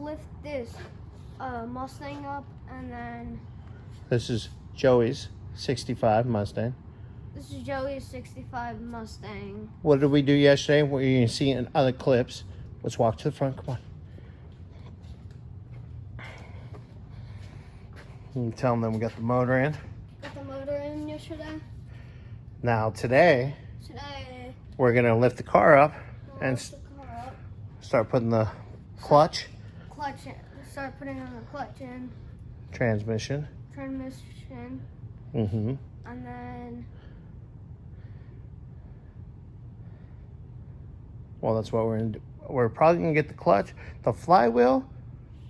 lift this Mustang up, and then This is Joey's 65 Mustang. this is Joey's 65 Mustang. What did we do yesterday? What you can see in other clips. Let's walk to the front. Come on. You tell them we got the motor in. Got the motor in yesterday. Now today, Today, we're gonna lift the car up and lift the car up, start putting the clutch, clutch in, start putting on the clutch in, transmission. transmission, Mm-hmm. and then Well, that's what we're gonna do. We're probably gonna get the clutch, the flywheel,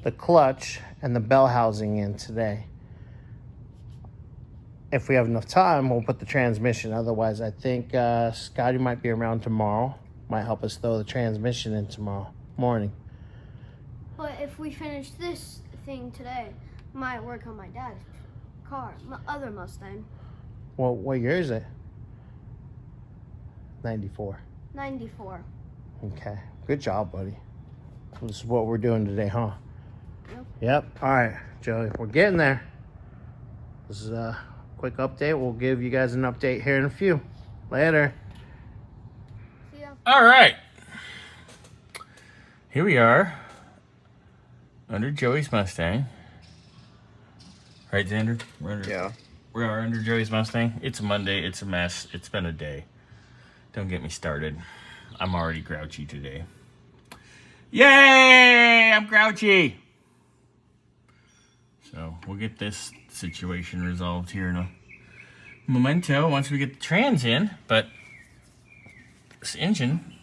the clutch, and the bell housing in today. If we have enough time, we'll put the transmission. Otherwise, I think Scotty might be around tomorrow. Might help us throw the transmission in tomorrow morning. But if we finish this thing today, might work on my dad's car, my other Mustang. Well, what year is it? 94. 94. Okay. Good job, buddy. This is what we're doing today, huh? Yep. Yep. All right, Joey. We're getting there. This is a quick update. We'll give you guys an update here in a few. Later. See ya. All right. Here we are under Joey's Mustang. Right, Xander? We are under Joey's Mustang. It's a Monday. It's a mess. It's been a day. Don't get me started. I'm already grouchy today. Yay! I'm grouchy! So we'll get this situation resolved here in a memento once we get the trans in. But this engine,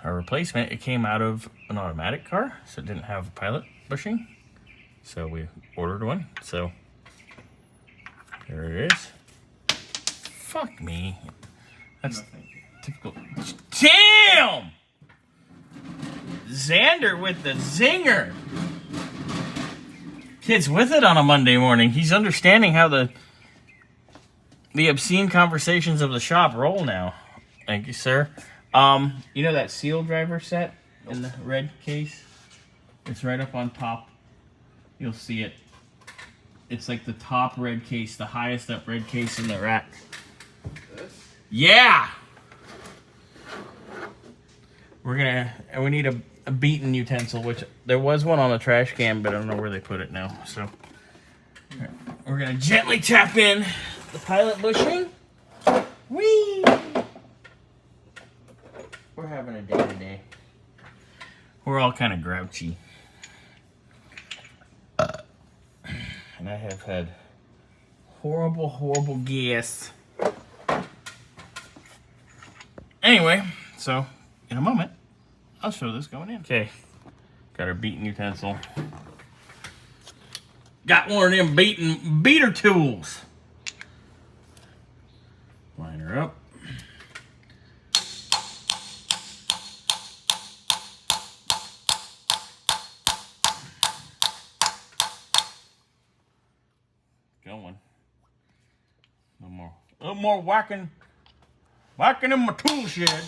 our replacement, it came out of an automatic car, so it didn't have a pilot bushing. So we ordered one. So there it is. Fuck me. That's typical. Damn! Xander with the zinger. Kid's with it on a Monday morning. He's understanding how the obscene conversations of the shop roll now. Thank you, sir. You know that seal driver set in the red case? It's right up on top. You'll see it. It's like the top red case, the highest up red case in the rack. This? Yeah! We need a beaten utensil, which there was one on the trash can, but I don't know where they put it now. So we're gonna gently tap in the pilot bushing. Whee! We're having a day today. We're all kind of grouchy. And I have had horrible, horrible gas. Anyway, so in a moment, I'll show this going in. Okay, got our beating utensil. Got one of them beater tools. Line her up. Going. No more whacking in my tool shed.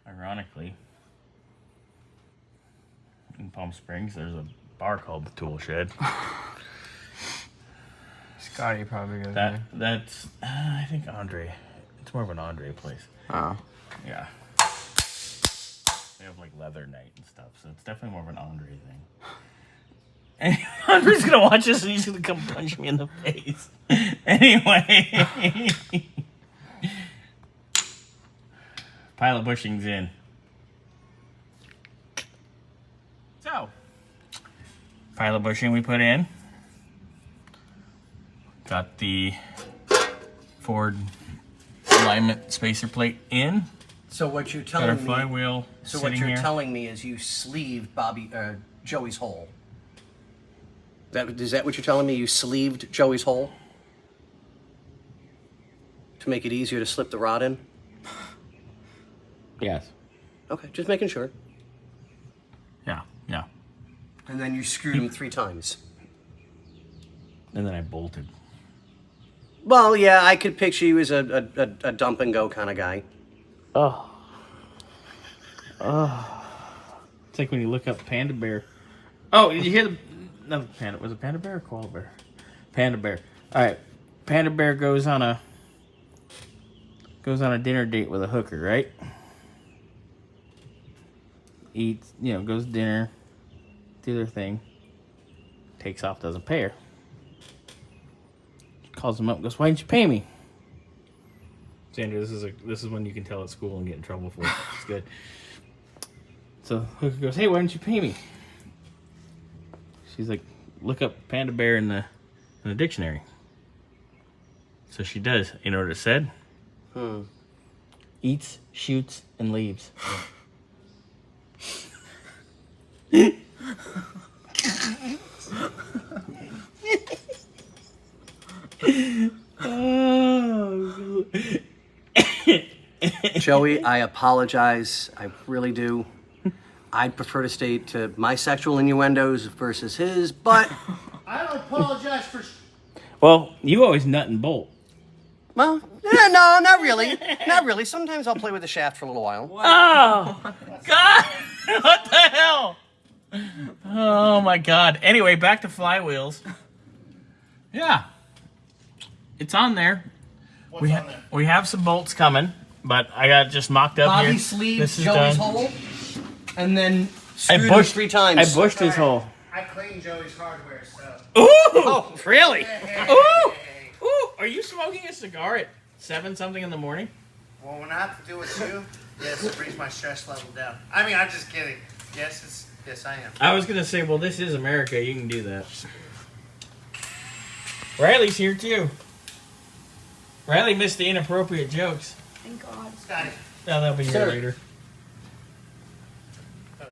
Ironically, in Palm Springs, there's a bar called the Tool Shed. Scotty probably goes there. That's I think Andre. It's more of an Andre place. Oh. Yeah. They have like leather night and stuff, so it's definitely more of an Andre thing. And Andre's gonna watch this and he's gonna come punch me in the face. Anyway. Pilot bushing's in. So, pilot bushing we put in. Got the Ford alignment spacer plate in. So what you're Got our telling me? flywheel So sitting what you're here. telling me is you sleeved Joey's hole. Is that what you're telling me? You sleeved Joey's hole to make it easier to slip the rod in? Yes. Okay, just making sure. Yeah. And then you screwed him 3 times. And then I bolted. Well, yeah, I could picture you as a dump and go kind of guy. Oh. It's like when you look up panda bear. Oh, did you hear the... No, panda. Was it panda bear or koala bear? Panda bear. All right. Panda bear goes on a dinner date with a hooker, right? Eats, goes to dinner, do their thing, takes off, doesn't pay her. Calls him up, goes, "Why didn't you pay me?" Sandra, this is when you can tell at school and get in trouble for it. It's good. So hooker goes, "Hey, why didn't you pay me?" She's like, "Look up panda bear in the dictionary." So she does. You know what it said? Eats, shoots, and leaves. Oh. Joey, I apologize. I really do. I'd prefer to stay to my sexual innuendos versus his, but... I don't apologize for... Well, you always nut and bolt. Well, yeah, no, not really. Not really. Sometimes I'll play with the shaft for a little while. Oh, God! What the hell? Oh, my God. Anyway, back to flywheels. Yeah. It's on there. What's on there? We have some bolts coming, but I got it just mocked up here. Bobby sleeved This is Joey's done. hole, and then screwed him 3 times. I bushed his hole. I cleaned Joey's hardware, so... Ooh! Oh, really? Ooh! Ooh! Are you smoking a cigar at 7-something in the morning? Well, when I have to do with you, yes, it brings my stress level down. I mean, I'm just kidding. Yes, I am. I was gonna say, well, this is America. You can do that. Riley's here too. Riley missed the inappropriate jokes. Thank God. Scotty. Now they'll be here Sir. later.